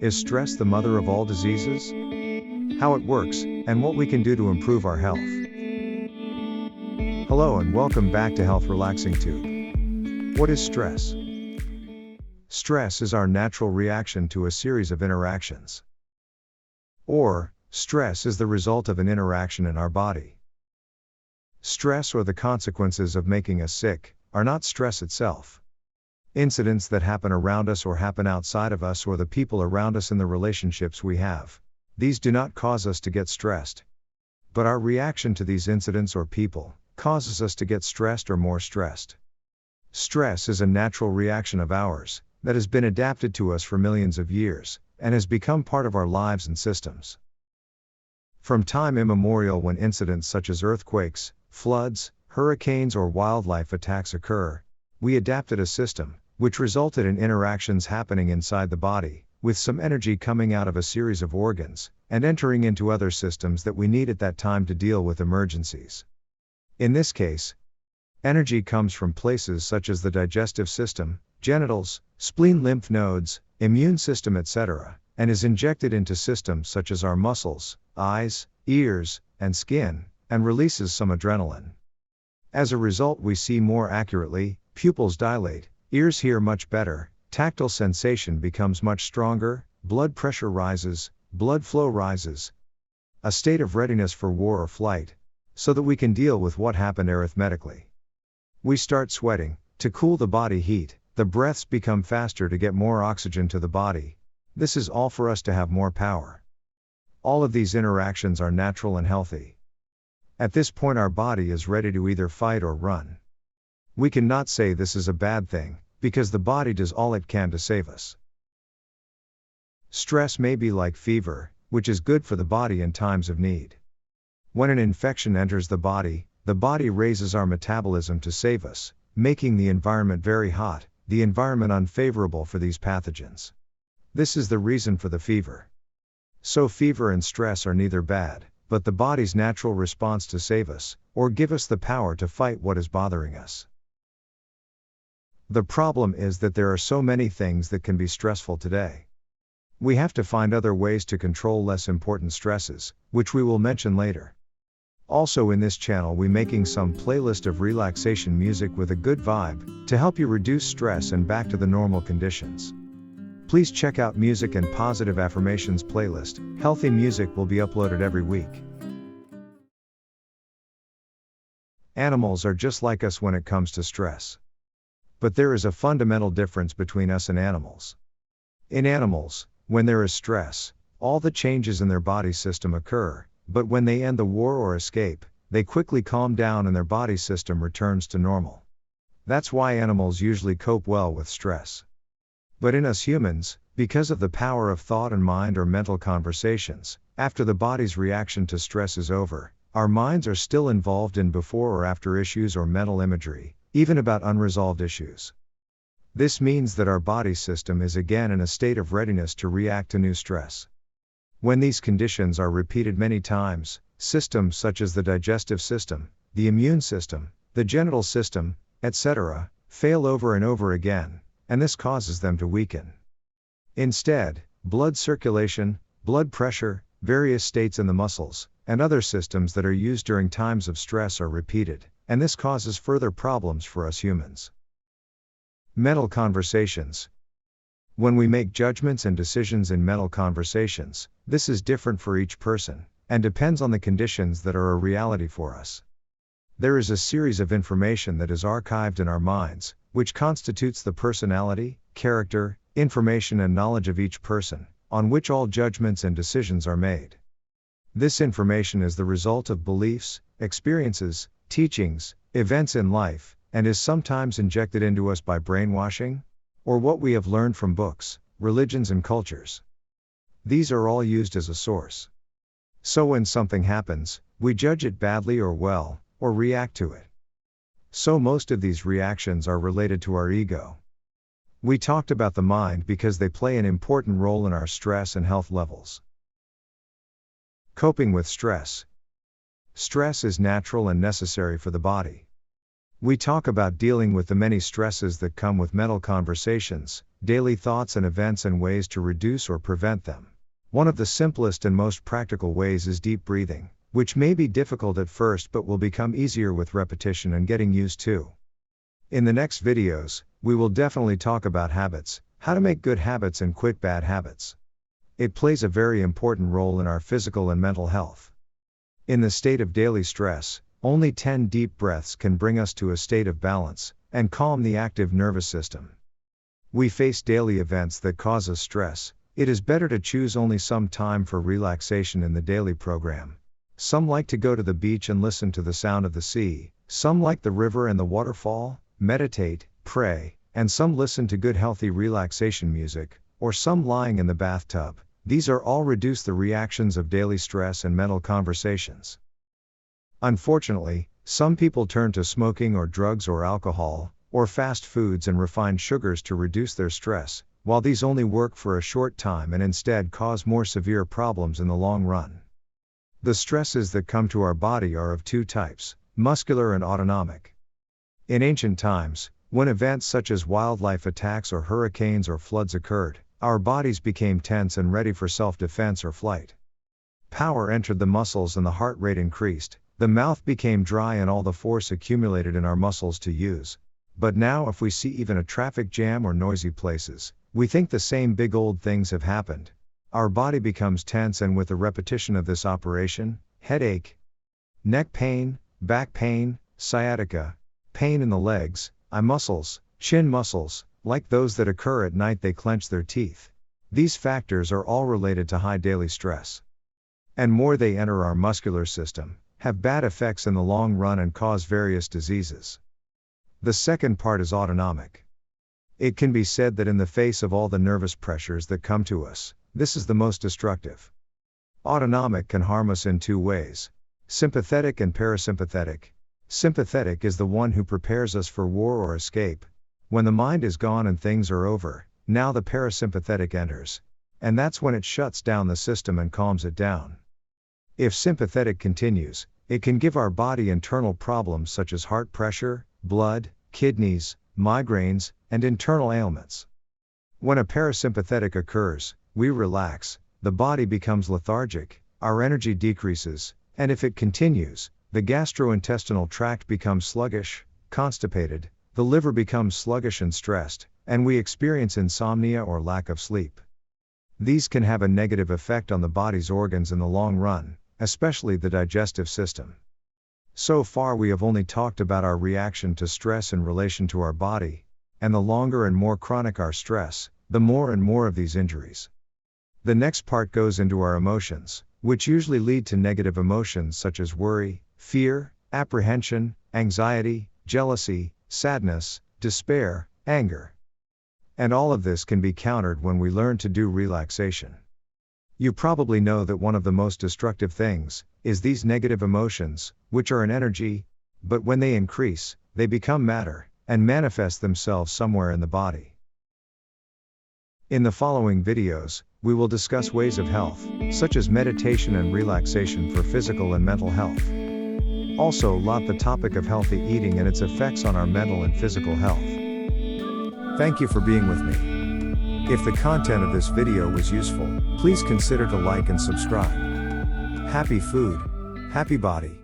Is stress the mother of all diseases? How it works, and what we can do to improve our health. Hello and welcome back to Health Relaxing Tube. What is stress? Stress is our natural reaction to a series of interactions. Or, stress is the result of an interaction in our body. Stress or the consequences of making us sick are not stress itself. Incidents that happen around us or happen outside of us or the people around us in the relationships we have. These do not cause us to get stressed. But our reaction to these incidents or people causes us to get stressed or more stressed. Stress is a natural reaction of ours that has been adapted to us for millions of years and has become part of our lives and systems. From time immemorial, when incidents such as earthquakes, floods, hurricanes or wildlife attacks occur, we adapted a system which resulted in interactions happening inside the body, with some energy coming out of a series of organs, and entering into other systems that we need at that time to deal with emergencies. In this case, energy comes from places such as the digestive system, genitals, spleen, lymph nodes, immune system, etc., and is injected into systems such as our muscles, eyes, ears, and skin, and releases some adrenaline. As a result, we see more accurately, pupils dilate, ears hear much better, tactile sensation becomes much stronger, blood pressure rises, blood flow rises. A state of readiness for war or flight, so that we can deal with what happened arithmetically. We start sweating, to cool the body heat, the breaths become faster to get more oxygen to the body. This is all for us to have more power. All of these interactions are natural and healthy. At this point our body is ready to either fight or run. We cannot say this is a bad thing, because the body does all it can to save us. Stress may be like fever, which is good for the body in times of need. When an infection enters the body raises our metabolism to save us, making the environment very hot, the environment unfavorable for these pathogens. This is the reason for the fever. So fever and stress are neither bad, but the body's natural response to save us, or give us the power to fight what is bothering us. The problem is that there are so many things that can be stressful today. We have to find other ways to control less important stresses, which we will mention later. Also in this channel we making some playlist of relaxation music with a good vibe, to help you reduce stress and back to the normal conditions. Please check out music and positive affirmations playlist. Healthy music will be uploaded every week. Animals are just like us when it comes to stress. But there is a fundamental difference between us and animals. In animals, when there is stress, all the changes in their body system occur, but when they end the war or escape, they quickly calm down and their body system returns to normal. That's why animals usually cope well with stress. But in us humans, because of the power of thought and mind or mental conversations, after the body's reaction to stress is over, our minds are still involved in before or after issues or mental imagery, even about unresolved issues. This means that our body system is again in a state of readiness to react to new stress. When these conditions are repeated many times, systems such as the digestive system, the immune system, the genital system, etc., fail over and over again, and this causes them to weaken. Instead, blood circulation, blood pressure, various states in the muscles, and other systems that are used during times of stress are repeated, and this causes further problems for us humans. Mental conversations. When we make judgments and decisions in mental conversations, this is different for each person, and depends on the conditions that are a reality for us. There is a series of information that is archived in our minds, which constitutes the personality, character, information and knowledge of each person, on which all judgments and decisions are made. This information is the result of beliefs, experiences, teachings, events in life, and is sometimes injected into us by brainwashing, or what we have learned from books, religions and cultures. These are all used as a source. So when something happens, we judge it badly or well, or react to it. So most of these reactions are related to our ego. We talked about the mind because they play an important role in our stress and health levels. Coping with stress. Stress is natural and necessary for the body. We talk about dealing with the many stresses that come with mental conversations, daily thoughts and events, and ways to reduce or prevent them. One of the simplest and most practical ways is deep breathing, which may be difficult at first but will become easier with repetition and getting used to. In the next videos, we will definitely talk about habits, how to make good habits and quit bad habits. It plays a very important role in our physical and mental health. In the state of daily stress, only 10 deep breaths can bring us to a state of balance and calm the active nervous system. We face daily events that cause us stress. It is better to choose only some time for relaxation in the daily program. Some like to go to the beach and listen to the sound of the sea, some like the river and the waterfall, meditate, pray, and some listen to good healthy relaxation music, or some lying in the bathtub. These are all reduce the reactions of daily stress and mental conversations. Unfortunately, some people turn to smoking or drugs or alcohol, or fast foods and refined sugars to reduce their stress, while these only work for a short time and instead cause more severe problems in the long run. The stresses that come to our body are of two types, muscular and autonomic. In ancient times, when events such as wildlife attacks or hurricanes or floods occurred, our bodies became tense and ready for self-defense or flight. Power entered the muscles and the heart rate increased, the mouth became dry and all the force accumulated in our muscles to use. But now if we see even a traffic jam or noisy places, we think the same big old things have happened. Our body becomes tense, and with the repetition of this operation, headache, neck pain, back pain, sciatica, pain in the legs, eye muscles, chin muscles, like those that occur at night they clench their teeth. These factors are all related to high daily stress. And more they enter our muscular system, have bad effects in the long run and cause various diseases. The second part is autonomic. It can be said that in the face of all the nervous pressures that come to us, this is the most destructive. Autonomic can harm us in two ways: sympathetic and parasympathetic. Sympathetic is the one who prepares us for war or escape. When the mind is gone and things are over, now the parasympathetic enters. And that's when it shuts down the system and calms it down. If sympathetic continues, it can give our body internal problems such as heart pressure, blood, kidneys, migraines, and internal ailments. When a parasympathetic occurs, we relax, the body becomes lethargic, our energy decreases, and if it continues, the gastrointestinal tract becomes sluggish, constipated, the liver becomes sluggish and stressed, and we experience insomnia or lack of sleep. These can have a negative effect on the body's organs in the long run, especially the digestive system. So far we have only talked about our reaction to stress in relation to our body, and the longer and more chronic our stress, the more and more of these injuries. The next part goes into our emotions, which usually lead to negative emotions such as worry, fear, apprehension, anxiety, jealousy, sadness, despair, anger. And all of this can be countered when we learn to do relaxation. You probably know that one of the most destructive things is these negative emotions, which are an energy, but when they increase, they become matter and manifest themselves somewhere in the body. In the following videos, we will discuss ways of health, such as meditation and relaxation for physical and mental health. Also, the topic of healthy eating and its effects on our mental and physical health. Thank you for being with me. If the content of this video was useful, please consider to like and subscribe. Happy food, happy body.